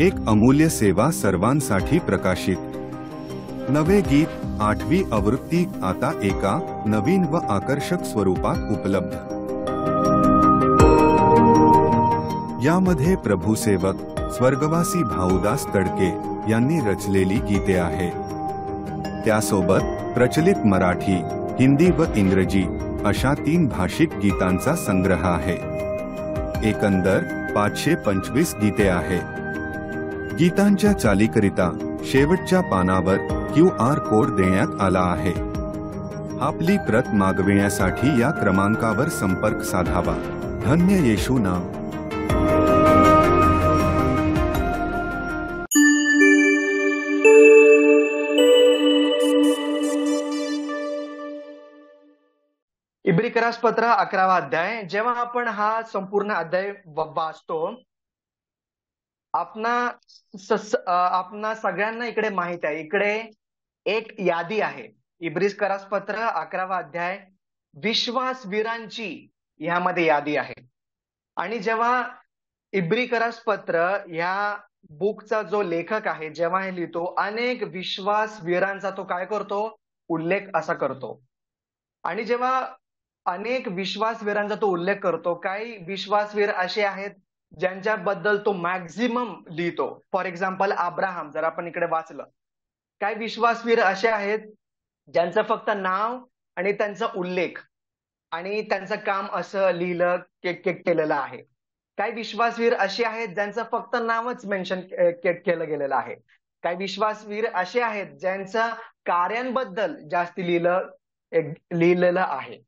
एक अमूल्य सेवा सर्वांसाठी प्रकाशित. नवे गीत 8वी आवृत्ती आता एका नवीन व आकर्षक स्वरूपात उपलब्ध. यामध्ये प्रभुसेवक स्वर्गवासी भाऊदास तडके यांनी रचलेली गीते आहेत. त्यासोबत प्रचलित मराठी, हिंदी व इंग्रजी अशा 3 भाषिक गीतांचा संग्रह आहे. एकंदर 525 गीते आहेत. गीतांच्या चालीकरिता शेवटच्या पानावर QR कोड देण्यात आला आहे. आपली प्रत मागविण्यासाठी या क्रमांकावर संपर्क साधावा. धन्य येशू नाम. इब्रिकरास पत्र 11वा अध्याय. जेव्हा आपण हा संपूर्ण अध्याय वाचतो, आपणा सगळ्यांना इकडे माहित आहे, इकडे एक यादी आहे. इब्रिकरास पत्र 11वा अध्याय विश्वासवीरांची ह्यामध्ये यादी आहे. आणि जेव्हा इब्रिकरास पत्र ह्या बुकचा जो लेखक आहे, जेव्हा हे लिहितो, अनेक विश्वासवीरांचा तो काय करतो, उल्लेख असा करतो. आणि जेव्हा अनेक विश्वासवीरांचा तो उल्लेख करतो, काही विश्वासवीर असे आहेत ज्यांच्याबद्दल तो मॅक्झिमम लिहितो. फॉर एक्झाम्पल अब्राहम, जर आपण इकडे वाचलं, काही विश्वासवीर असे आहेत ज्यांचं फक्त नाव आणि त्यांचा उल्लेख आणि त्यांचं काम असं लिहिलं केलेलं आहे. काही विश्वासवीर असे आहेत ज्यांचं फक्त नावच मेन्शन केलं गेलेलं आहे. काही विश्वासवीर असे आहेत ज्यांचं कार्यांबद्दल जास्त लिहिलेलं आहे.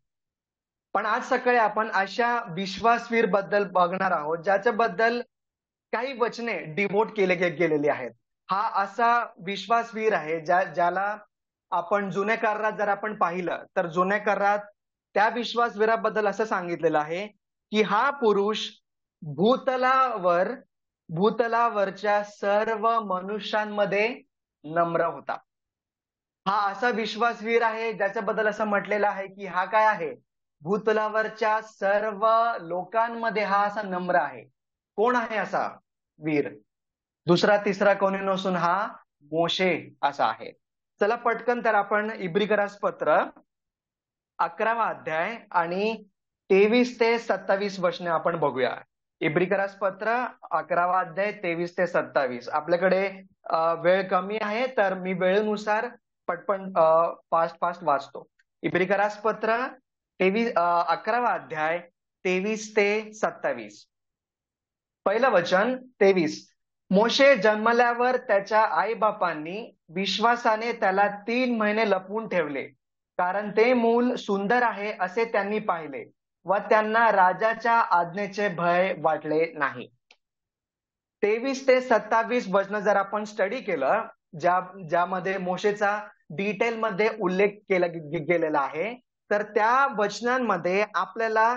पण आज सकाळी आपण अशा विश्वासवीर बद्दल बघणार आहोत ज्याच्याबद्दल काही वचने डिवोट गेलेली आहेत. हा असा विश्वासवीर आहे ज्याला आपण जुन्या करारात जर आपण पाहिलं तर जुन्या करारात त्या विश्वासवीराबद्दल असं सांगितलेलं आहे की हा पुरुष भूतलावरच्या सर्व मनुष्यांमध्ये नम्र होता. हा असा विश्वासवीर आहे ज्याच्याबद्दल असं म्हटलेलं आहे की हा काय आहे, भूतलावरच्या सर्व लोकांमध्ये हा असा नम्र आहे. कोण आहे असा वीर? दुसरा तिसरा कोणी नसून हा मोशे असा आहे. चला पटकन तर आपण इब्रिकरास पत्र 11वा अध्याय आणि 23 ते 27 वचने आपण बघूया. इब्रिकरास पत्र 11वा अध्याय 23 ते 27. आपल्याकडे वेळ कमी आहे तर मी वेळेनुसार पटपट फास्ट वाचतो. इब्रिकरास पत्र 11वा अध्याय 23 ते 27. पहिलं वचन 23. मोशे जन्मल्यावर त्याच्या आईबापांनी विश्वासाने त्याला 3 महिने लपवून ठेवले, कारण ते मूल सुंदर आहे असे त्यांनी पाहिले व त्यांना राजाच्या आज्ञेचे भय वाटले नाही. 23 ते 27 वचन जर आपण स्टडी केलं, ज्यामध्ये मोशेचा डिटेलमध्ये उल्लेख केला गेलेला आहे, तर त्या वचनांमध्ये आपल्याला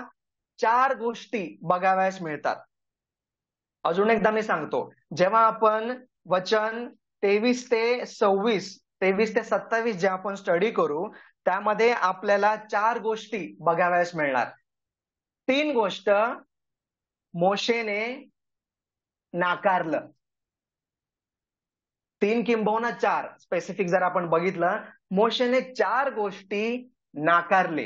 4 गोष्टी बघाव्यास मिळतात. अजून एकदा मी सांगतो, जेव्हा आपण वचन 23 ते 27 जे आपण स्टडी करू, त्यामध्ये आपल्याला 4 गोष्टी बघाव्यास मिळणार. 3 गोष्ट मोशेने नाकारलं, 3 किंबहुना 4 स्पेसिफिक जर आपण बघितलं, मोशेने 4 गोष्टी नाकारले.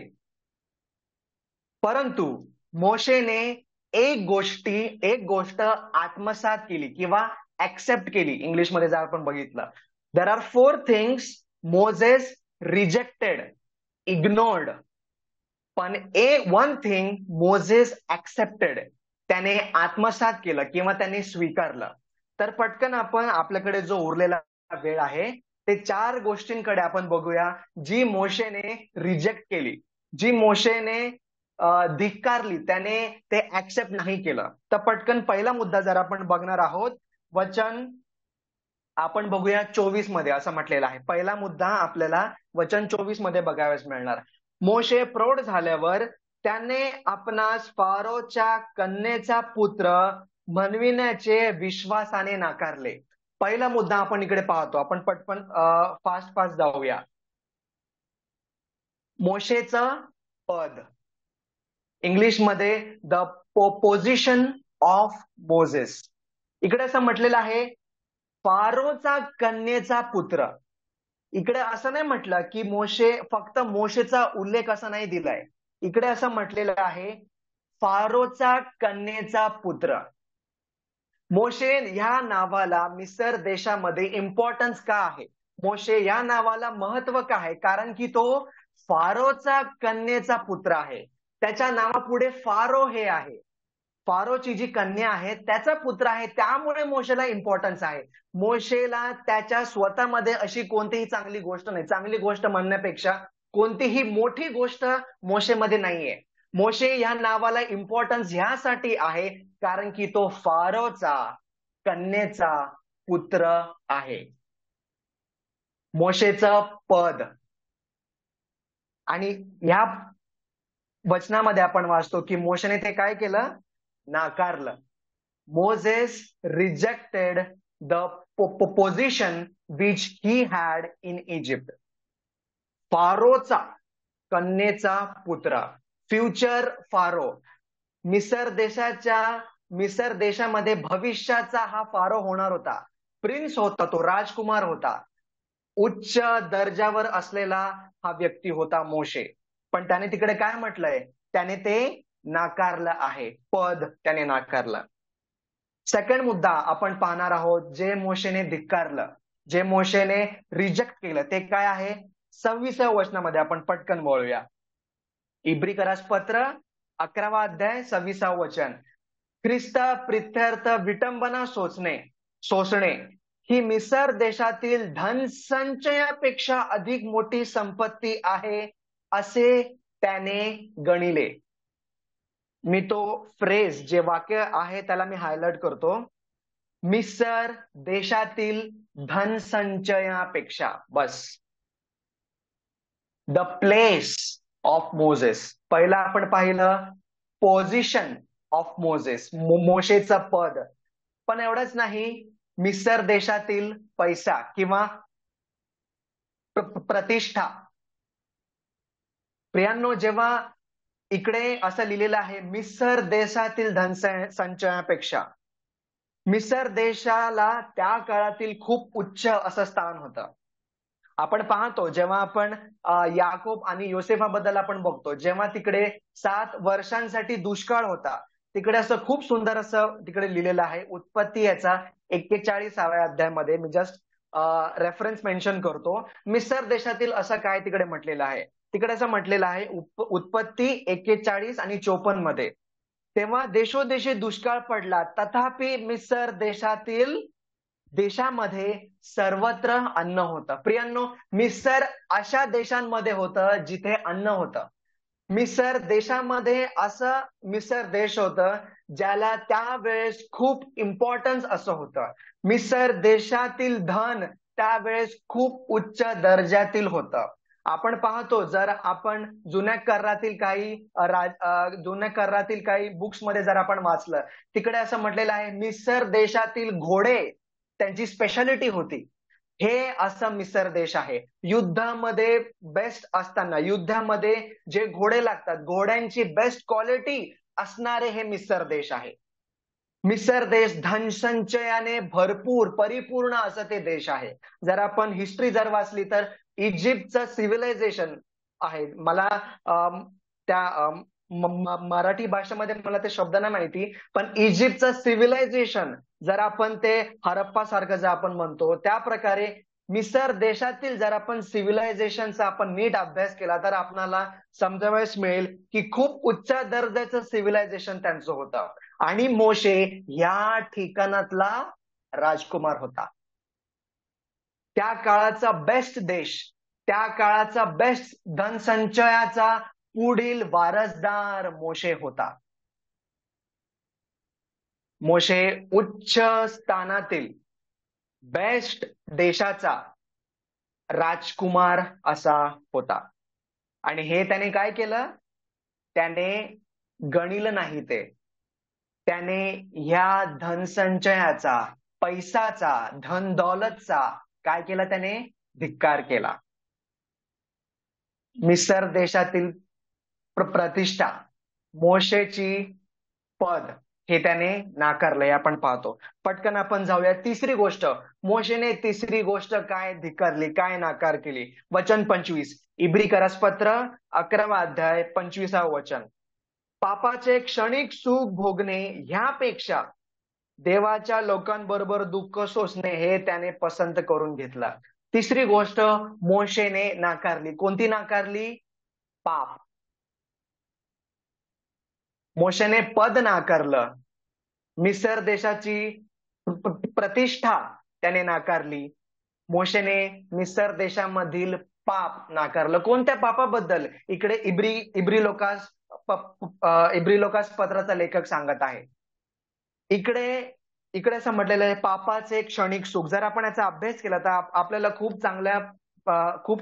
परंतु मोशेने एक गोष्ट आत्मसात केली किंवा ऍक्सेप्ट केली. इंग्लिशमध्ये जर आपण बघितलं, there are 4 things Moses rejected, ignored, पण वन थिंग मोजेस ऍक्सेप्टेड, त्याने आत्मसात केलं किंवा त्याने स्वीकारलं. तर पटकन आपण आपल्याकडे जो उरलेला वेळ आहे ते 4 गोष्टींकडे आपण बघूया जी मोशेने रिजेक्ट केली, जी मोशेने धिक्कारली, त्याने ते ऍक्सेप्ट नाही केलं. तर पटकन पहिला मुद्दा जर आपण बघणार आहोत, वचन आपण बघूया 24 मध्ये असं म्हटलेलं आहे. पहिला मुद्दा आपल्याला वचन 24 मध्ये बघाव्यास मिळणार. मोशे प्रौढ झाल्यावर त्याने आपणास फारोच्या कन्येचा पुत्र म्हणविण्याचे विश्वासाने नाकारले. पहिला मुद्दा आपण इकडे पाहतो. आपण पटपट फास्ट जाऊया. मोशेचं पद, इंग्लिशमध्ये द पोझिशन ऑफ मोझेस. इकडे असं म्हटलेलं आहे फारोचा कन्येचा पुत्र. इकडे असं नाही म्हटलं की मोशे, फक्त मोशेचा उल्लेख असा नाही दिलाय. इकडे असं म्हटलेलं आहे फारोचा कन्येचा पुत्र. मोशे ह्या नावाला मिसर देशामध्ये इम्पॉर्टन्स का आहे, मोशे या नावाला महत्व का आहे, कारण की तो फारोचा कन्येचा पुत्र आहे. त्याच्या नावापुढे फारो हे आहे, फारोची जी कन्या आहे त्याचा पुत्र आहे, त्यामुळे मोशेला इम्पॉर्टन्स आहे. मोशेला त्याच्या स्वतःमध्ये अशी कोणतीही चांगली गोष्ट नाही, चांगली गोष्ट म्हणण्यापेक्षा कोणतीही मोठी गोष्ट मोशेमध्ये नाहीये. मोशे या नावाला इम्पॉर्टन्स ह्यासाठी आहे कारण की तो फारोचा कन्येचा पुत्र आहे. मोशेचं पद. आणि ह्या वचनामध्ये आपण वाचतो की मोशेने ते काय केलं, नाकारलं. Moses rejected the position which he had in Egypt. फारोचा कन्येचा पुत्र, फ्युचर फारो, मिसर देशामध्ये भविष्याचा हा फारो होणार होता. प्रिन्स होता, तो राजकुमार होता, उच्च दर्जावर असलेला हा व्यक्ती होता मोशे. पण त्याने तिकडे काय म्हटलंय, त्याने ते नाकारलं आहे, पद त्याने नाकारलं. सेकंड मुद्दा आपण पाहणार आहोत, जे मोशेने धिक्कारलं, जे मोशेने रिजेक्ट केलं, ते काय आहे. 26व्या वचनामध्ये आपण पटकन वळूया. इब्रिकरास पत्र 11वा अध्याय 26वा वचन. ख्रिस्त प्रित्यर्थ विटंबना सोसणे ही मिसर देशातील धनसंचयापेक्षा अधिक मोठी संपत्ती आहे असे त्याने गणिले. मी तो फ्रेज, जे वाक्य आहे त्याला मी हायलाइट करतो. मिसर देशातील धनसंचयापेक्षा. बस. The place of Moses. पहिला आपण पाहिलं पोझिशन ऑफ मोजेस, मोशेचं पद. पण एवढंच नाही, मिसर देशातील पैसा किंवा प्रतिष्ठा. प्रियांनो, जेव्हा इकडे असं लिहिलेलं आहे मिसर देशातील धनसंचयापेक्षा, मिसर देशाला त्या काळातील खूप उच्च असं स्थान होतं. आपण पाहतो जेव्हा आपण याकोब आणि योसेफाबद्दल आपण बघतो, जेव्हा तिकडे 7 वर्षांसाठी दुष्काळ होता, तिकडे असं खूप सुंदर असं तिकडे लिहिलेलं आहे. उत्पत्ती याचा 41व्या अध्यायामध्ये, मी जस्ट रेफरन्स मेन्शन करतो. मिसर देशातील असं काय तिकडे म्हटलेलं आहे. तिकडे असं म्हटलेलं आहे उत्पत्ती 41 आणि 54 मध्ये. तेव्हा देशोदेशी दुष्काळ पडला, तथापि मिसर देशामध्ये सर्वत्र अन्न होतं. प्रियांनो, मिसर अशा देशांमध्ये होतं जिथे अन्न होतं. मिसर देशामध्ये असं मिसर देश होतं ज्याला त्यावेळेस खूप इम्पॉर्टन्स असं होतं. मिसर देशातील धन त्यावेळेस खूप उच्च दर्जातील होतं. आपण पाहतो, जर आपण जुन्या करारातील काही बुक्स मध्ये जर आपण वाचलं, तिकडे असं म्हटलेलं आहे मिसर देशातील घोडे त्यांची स्पेशालिटी होती. हे असं मिसर देश आहे. युद्धामध्ये बेस्ट असताना, युद्धामध्ये जे घोडे लागतात, घोड्यांची बेस्ट क्वालिटी असणारे हे मिसर देश आहे. मिसर देश धनसंचयाने भरपूर परिपूर्ण असं ते देश आहे. जर आपण हिस्ट्री जर वाचली तर इजिप्तचं सिव्हिलायझेशन आहे. मला त्या मराठी भाषेमध्ये मला ते शब्द नाही माहिती, पण इजिप्तचं सिव्हिलायझेशन जर आपण ते हरप्पा सारखं जर आपण म्हणतो, त्या प्रकारे मिसर देशातील जर आपण सिव्हिलायझेशनचा आपण नीट अभ्यास केला तर आपल्याला समजावयास मिळेल की खूप उच्च दर्जाचं सिव्हिलायझेशन त्यांचं होतं. आणि मोशे या ठिकाणातला राजकुमार होता. त्या काळाचा बेस्ट देश, त्या काळाचा बेस्ट धनसंचयाचा पुढील वारसदार मोशे होता. मोशे उच्च स्थानातील बेस्ट देशाचा राजकुमार असा होता. आणि हे त्याने काय केलं, त्याने गणिलं नाही, त्याने ह्या धनसंचयाचा, पैसाचा, धन दौलतचा काय केला, त्याने धिक्कार केला. मिसर देशातील प्रतिष्ठा, मोशेची पद हे त्याने नाकारलं, हे आपण पाहतो. पटकन आपण जाऊया तिसरी गोष्ट. मोशेने तिसरी गोष्ट काय धिक्कारली, काय नाकार केली? वचन 25, इब्री करसपत्र 11वा अध्याय 25वा वचन. पापाचे क्षणिक सुख भोगणे ह्यापेक्षा देवाच्या लोकांबरोबर दुःख सोसणे हे त्याने पसंत करून घेतलं. तिसरी गोष्ट मोशेने नाकारली. कोणती नाकारली? पाप. मोशेने पद नाकारलं. मिसर देशाची प्रतिष्ठा त्याने नाकारली. मोशेने मिसर देशामधील पाप नाकारलं. कोणत्या पापाबद्दल? इकडे इब्री लोकास पत्राचा लेखक सांगत आहे. इकडे इकडे असं म्हटलेलं आहे, पापाचे क्षणिक सुख. जर आपण याचा अभ्यास केला तर आपल्याला खूप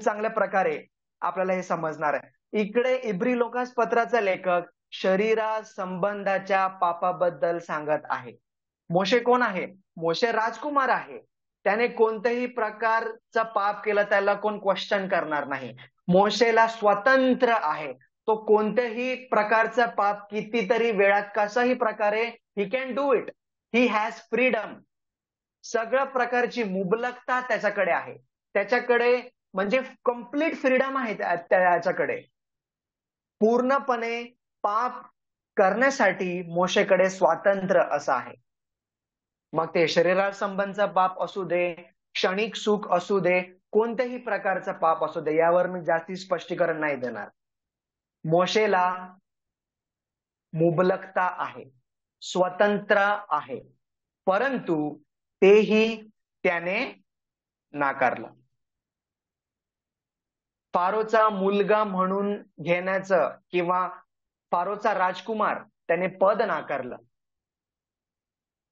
चांगल्या प्रकारे आपल्याला हे समजणार आहे. इकडे इब्री लोकास पत्राचा लेखक शरीरा संबंधाच्या पापाबद्दल सांगत आहे. मोशे कोण आहे? मोशे राजकुमार आहे. त्याने कोणत्याही प्रकारचा पाप केला त्याला कोण क्वेश्चन करणार नाही. मोशेला स्वतंत्र आहे. तो कोणत्याही प्रकारचा पाप कितीतरी वेळात कशाही प्रकारे he can do it. He has freedom. सगळ्या प्रकारची मुबलकता त्याच्याकडे आहे. त्याच्याकडे म्हणजे कम्प्लीट फ्रीडम आहे त्याच्याकडे. पूर्णपणे पाप करण्यासाठी मोशेकडे स्वातंत्र्य असं आहे. मग ते शरीरा संबंधचा पाप असू दे, क्षणिक सुख असू दे, कोणत्याही प्रकारचा पाप असू दे, यावर मी जास्ती स्पष्टीकरण नाही देणार. मोशेला मुबलकता आहे, स्वतंत्र आहे, परंतु तेही त्याने नाकारलं. फारोचा मुलगा म्हणून घेण्याचं किंवा फारोचा राजकुमार त्याने पद नाकारलं.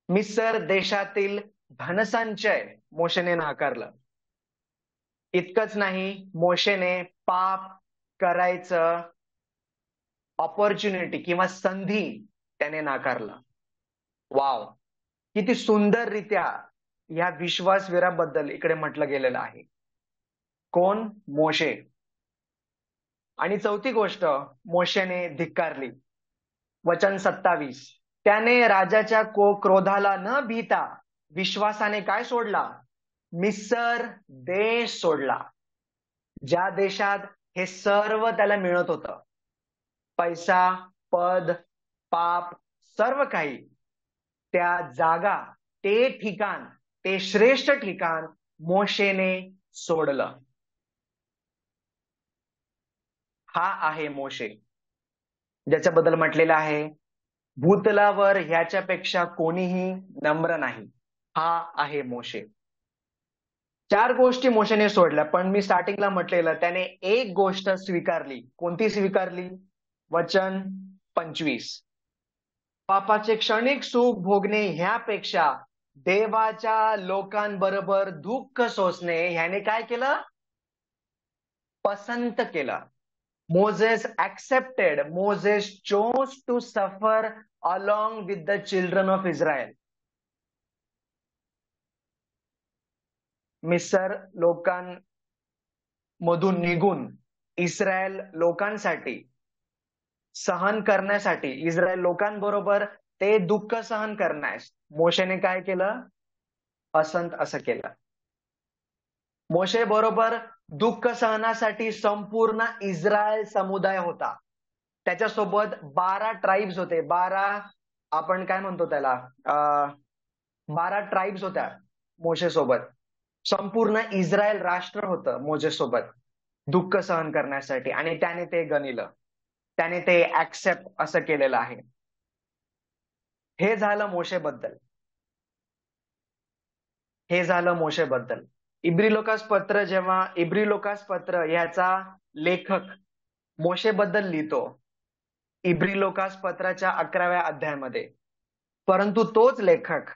मिसर देशातील धनसंचय मोशेने नाकारलं. इतकंच नाही, मोशेने पाप करायचं ऑपॉर्च्युनिटी किंवा संधी त्याने नाकारलं. वाव, किती सुंदररित्या या विश्वासवीराबद्दल इकडे म्हटलं गेलेलं आहे. कोण? मोशे. आणि चौथी गोष्ट मोशेने धिक्कारली. वचन 27, त्याने राजाच्या क्रोधाला न भीता विश्वासाने काय सोडला? मिसर देश सोडला. ज्या देशात हे सर्व त्याला मिळत होतं, पैसा, पद, पाप, सर्व काही, त्या जागा, ते ठिकाण, ते श्रेष्ठ ठिकाण मोशेने सोडलं. हा आहे मोशे, ज्याच्याबद्दल म्हटलेलं आहे, भूतलावर ह्याच्यापेक्षा कोणीही नम्र नाही. हा आहे मोशे. 4 गोष्टी मोशेने सोडल्या, पण मी स्टार्टिंगला म्हटलेलं त्याने एक गोष्ट स्वीकारली. कोणती स्वीकारली? वचन 25, पापाचे क्षणिक सुख भोगणे ह्यापेक्षा देवाच्या लोकांबरोबर दुःख सोसणे ह्याने काय केलं? पसंत केलं. Moses accepted, Moses chose to suffer along with the children of Israel. मिसर लोकांमधून निघून इस्रायल लोकांसाठी सहन करण्यासाठी, इस्रायल लोकांबरोबर ते दुःख सहन करण्यास मोशेने काय केलं? पसंत असं केलं. मोशे बरोबर दुःख सहनासाठी संपूर्ण इस्रायल समुदाय होता. त्याच्यासोबत 12 ट्राइब्स होते. 12 आपण काय म्हणतो त्याला, 12 ट्राइब्स होत्या मोशे सोबत. संपूर्ण इस्रायल राष्ट्र होतं मोशे सोबत दुःख सहन करण्यासाठी, आणि त्याने ते गणिलं, त्याने ते ऍक्सेप्ट असं केलेलं आहे. हे झालं मोशेबद्दल. हे झालं मोशेबद्दल. इब्री लोकास पत्र याचा लेखक मोशेबद्दल लिहितो इब्री लोकास पत्राच्या 11व्या अध्यायामध्ये, परंतु तोच लेखक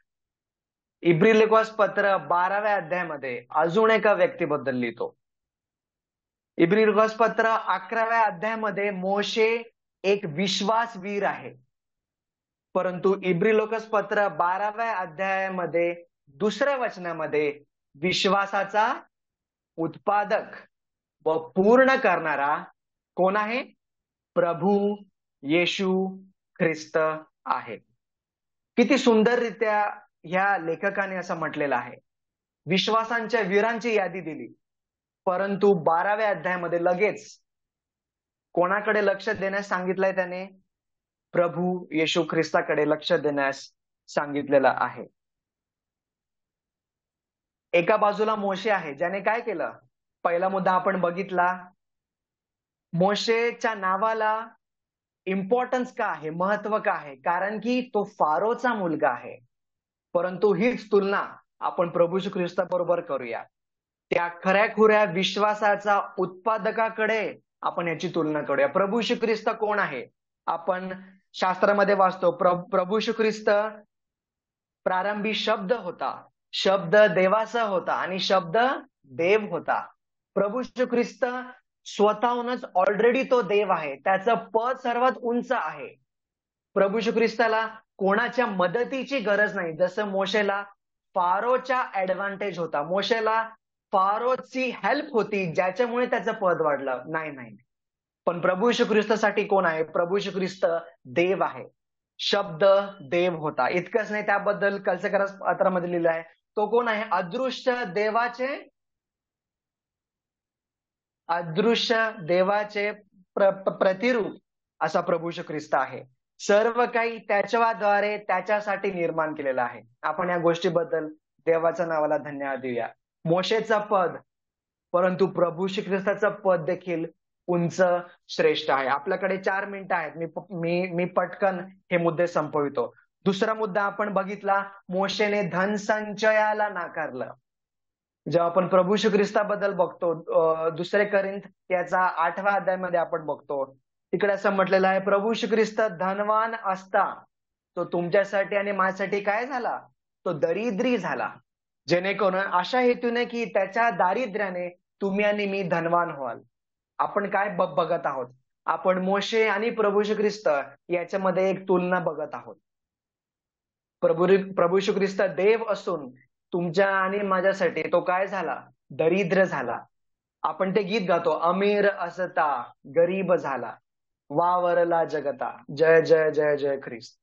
इब्री लोकास पत्र 12व्या अध्यायामध्ये अजून एका व्यक्तीबद्दल लिहितो. इब्री लोकास पत्र 11व्या अध्यायामध्ये मोशे एक विश्वासवीर आहे, परंतु इब्री लोकास पत्र 12व्या अध्यायामध्ये 2ऱ्या वचनामध्ये विश्वासाचा उत्पादक व पूर्ण करणारा कोण आहे? प्रभू येशू ख्रिस्त आहे. किती सुंदररित्या ह्या लेखकाने असं म्हटलेलं आहे. विश्वासांच्या वीरांची यादी दिली, परंतु 12व्या अध्यायामध्ये लगेच कोणाकडे लक्ष देण्यास सांगितलंय त्याने? प्रभू येशू ख्रिस्ताकडे लक्ष देण्यास सांगितलेलं आहे. एका बाजूला मोशे आहे, ज्याने काय केलं? पहिला मुद्दा आपण बघितला. मोशेच्या नावाला इम्पॉर्टन्स का आहे, महत्व का आहे? कारण की तो फारोचा मुलगा आहे. परंतु हीच तुलना आपण प्रभू येशू ख्रिस्ताबरोबर करूया. त्या खऱ्याखुऱ्या विश्वासाचा उत्पादकाकडे आपण याची तुलना करूया. प्रभू येशू ख्रिस्त कोण आहे? आपण शास्त्रामध्ये वाचतो, प्रभू येशू ख्रिस्त प्रारंभी शब्द होता, शब्द देवाचा होता आणि शब्द देव होता. प्रभू येशू ख्रिस्त स्वतःहूनच ऑलरेडी तो देव आहे. त्याचं पद सर्वात उंच आहे. प्रभू येशू ख्रिस्ताला कोणाच्या मदतीची गरज नाही. जसं मोशेला फारोच्या ऍडव्हान्टेज होता, मोशेला फारोची हेल्प होती, ज्याच्यामुळे त्याचं पद वाढलं. नाही नाही, पण प्रभू येशू ख्रिस्तासाठी कोण आहे? प्रभू येशू ख्रिस्त देव आहे. शब्द देव होता. इतकंच नाही, त्याबद्दल कलसेकर पत्रामध्ये लिहिलं आहे, तो कोण आहे? अदृश्य देवाचे प्रतिरूप असा प्रभू येशू ख्रिस्त आहे. सर्व काही त्याच्याद्वारे त्याच्यासाठी निर्माण केलेलं आहे. आपण या गोष्टीबद्दल देवाच्या नावाला धन्यवाद देऊया. मोशेचं पद, परंतु प्रभू येशू ख्रिस्ताचं पद देखील उंच श्रेष्ठ आहे. आपल्याकडे 4 मिनिटं आहेत. मी पटकन हे मुद्दे संपवितो. दुसरा मुद्दा आपण बघितला, मोशेने धनसंचयाला नाकारलं. जेव्हा आपण प्रभू येशू ख्रिस्ताबद्दल बघतो, 2 कोरिंथ त्याचा 8व्या अध्यायामध्ये आपण बघतो, तिकडे असं म्हटलेलं आहे, प्रभू येशू ख्रिस्त धनवान असता तो तुमच्यासाठी आणि माझ्यासाठी काय झाला? तो दरिद्री झाला, जेणेकरून अशा हेतूने की त्याच्या दारिद्र्याने तुम्ही आणि मी धनवान व्हाल. आपण काय बघत आहोत? आपण मोशे आणि प्रभू येशू ख्रिस्त याच्यामध्ये एक तुलना बघत आहोत. प्रभू येशू ख्रिस्त देव असून तुमच्या आणि माझ्यासाठी तो काय झाला? दरिद्र झाला. आपण ते गीत गातो, अमीर असता गरीब झाला, वावरला जगता, जय जय जय जय ख्रिस्त.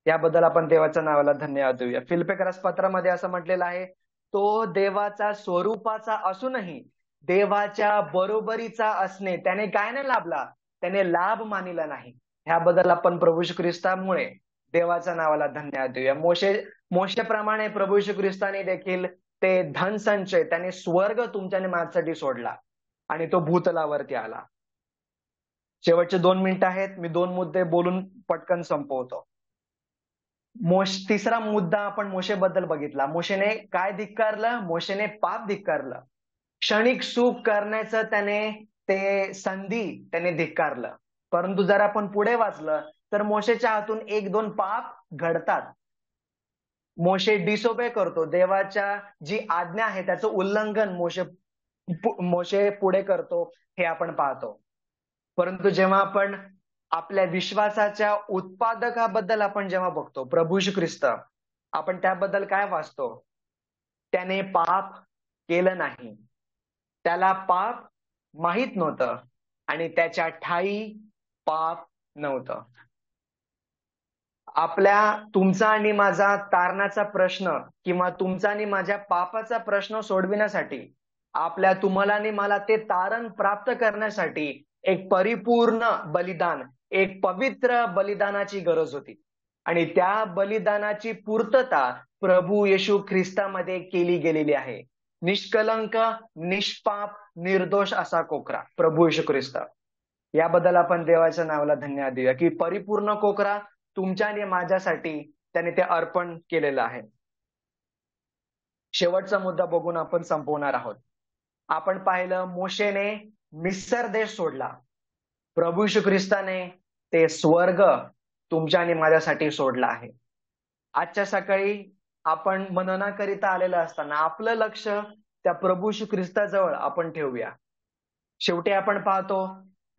याबद्दल आपण देवाच्या नावाला धन्यवाद देऊया. फिलिप्पियरास पत्रामध्ये असं म्हटलेलं आहे, तो देवाचा स्वरूपाचा असूनही देवाच्या बरोबरीचा असणे त्याने काय नाही लाभला? त्याने लाभ मानिला नाही. ह्याबद्दल आपण प्रभू येशू ख्रिस्तामुळे देवाच्या नावाला धन्यवाद देऊया. मोशेप्रमाणे प्रभू येशू ख्रिस्ताने देखील ते धनसंचय, त्याने स्वर्ग तुमच्या आणि माझ्यासाठी सोडला आणि तो भूतलावरती आला. शेवटचे 2 मिनिटं आहेत. मी 2 मुद्दे बोलून पटकन संपवतो. तिसरा मुद्दा आपण मोशेबद्दल बघितला. मोशेने काय धिक्कारलं? मोशेने पाप धिक्कारलं. क्षणिक सुख करण्याचं ते संधी त्याने धिक्कारलं. परंतु जर आपण पुढे वाचलं तर मोशेच्या हातून 1-2 पाप घडतात. मोशे डिसोबे करतो, देवाच्या जी आज्ञा आहे त्याचं उल्लंघन मोशे पुढे करतो, हे आपण पाहतो. परंतु जेव्हा आपण आपल्या विश्वासाच्या उत्पादकाबद्दल आपण जेव्हा बघतो, प्रभू येशू ख्रिस्त, आपण त्याबद्दल काय वाचतो? त्याने पाप केलं नाही, त्याला पाप माहित नव्हतं आणि त्याच्या ठायी पाप नव्हतं. तुमचा आणि माझा तारणाचा प्रश्न किंवा तुमचा आणि माझ्या पापाचा प्रश्न सोडविण्यासाठी, तुम्हाला आणि मला ते तारण प्राप्त करण्यासाठी एक परिपूर्ण बलिदान, एक पवित्र बलिदानाची गरज होती. आणि त्या बलिदानाची पूर्तता प्रभू येशू ख्रिस्तामध्ये केली गेलेली आहे. निष्कलंक, निष्पाप, निर्दोष असा कोकरा प्रभू येशू ख्रिस्त. याबद्दल आपण देवाच्या नावाला धन्यवाद देऊया की परिपूर्ण कोकरा तुमच्या आणि माझ्यासाठी त्याने ते अर्पण केलेलं आहे. शेवटचा मुद्दा बघून आपण संपवणार आहोत. आपण पाहिलं, मोशेने मिस्र देश सोडला, प्रभू येशू ख्रिस्ताने ते स्वर्ग तुमच्या आणि माझ्यासाठी सोडला आहे. आजच्या सकाळी आपण मननाकरिता आलेलं असताना आपलं लक्ष त्या प्रभू येशू ख्रिस्ताजवळ आपण ठेवूया. शेवटी आपण पाहतो,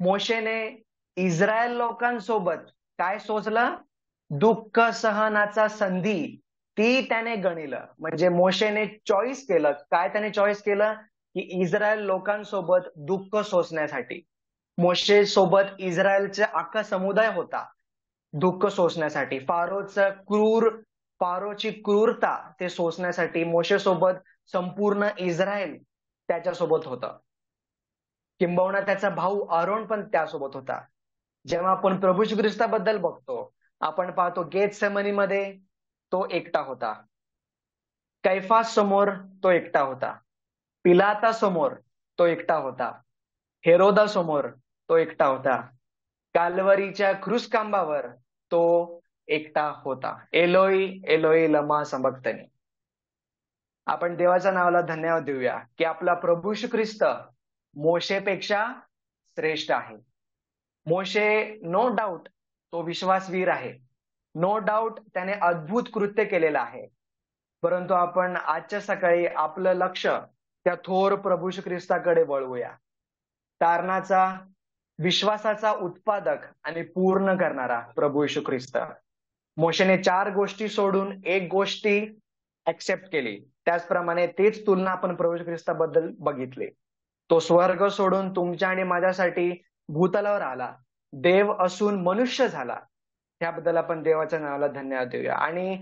मोशेने इस्रायल लोकांसोबत काय सोचलं? दुःख सहनाचा संधी ती त्याने गणिलं. म्हणजे मोशेने चॉईस केलं. काय त्याने चॉईस केलं? की इस्रायल लोकांसोबत दुःख सोसण्यासाठी. मोशे सोबत इस्रायलचा अख्खा समुदाय होता. दुःख सोसण्यासाठी, फारोची क्रूरता ते सोसण्यासाठी मोशेसोबत संपूर्ण इस्रायल त्याच्यासोबत होतं. किंबहुना त्याचा भाऊ आरोन पण त्यासोबत होता. जेव्हा आपण प्रभू श्री ख्रिस्ताबद्दल बघतो, आपण पाहतो गेतसेमनीमध्ये तो एकटा होता. कैफास समोर तो एकटा होता. पिलाता समोर तो एकटा होता. हेरोदा समोर तो एकटा होता. काल्वरीच्या क्रूसखांबावर तो एकटा होता. एलोई एलोई लमा सबक्तनी. आपण देवाच्या नावाला धन्यवाद देऊया की आपला प्रभू श्री ख्रिस्त मोशेपेक्षा श्रेष्ठ आहे. मोशे नो डाऊट तो विश्वासवीर आहे. नो डाऊट त्याने अद्भुत कृत्य केलेलं आहे. परंतु आपण आजच्या सकाळी आपलं लक्ष त्या थोर प्रभू श्री ख्रिस्ताकडे वळवूया. तारणाचा, विश्वासाचा उत्पादक आणि पूर्ण करणारा प्रभू येशू ख्रिस्त. मोशेने 4 गोष्टी सोडून एक गोष्टी ऍक्सेप्ट केली. त्याचप्रमाणे तेच तुलना आपण प्रभू येशू ख्रिस्ताबद्दल बघितली. तो स्वर्ग सोडून तुमच्या आणि माझ्यासाठी भूतलावर आला, देव असून मनुष्य झाला. त्याबद्दल आपण देवाच्या नावाला धन्यवाद देऊया. आणि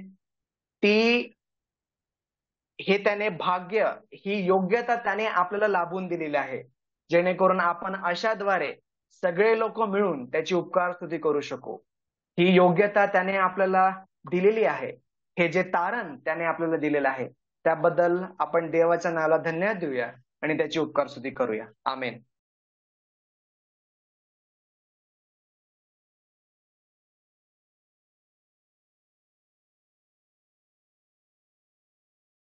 ती हे त्याने भाग्य, ही योग्यता त्याने आपल्याला लाभून दिलेली आहे, जेणेकरून आपण अशाद्वारे सगळे लोक मिळून त्याची उपकार स्तुती करू शकू. ही योग्यता त्याने आपल्याला दिलेली आहे. हे जे तारण त्याने आपल्याला दिलेलं आहे त्याबद्दल आपण देवाच्या नावाला धन्यवाद देऊया आणि त्याची उपकार स्तुती करूया. आमेन.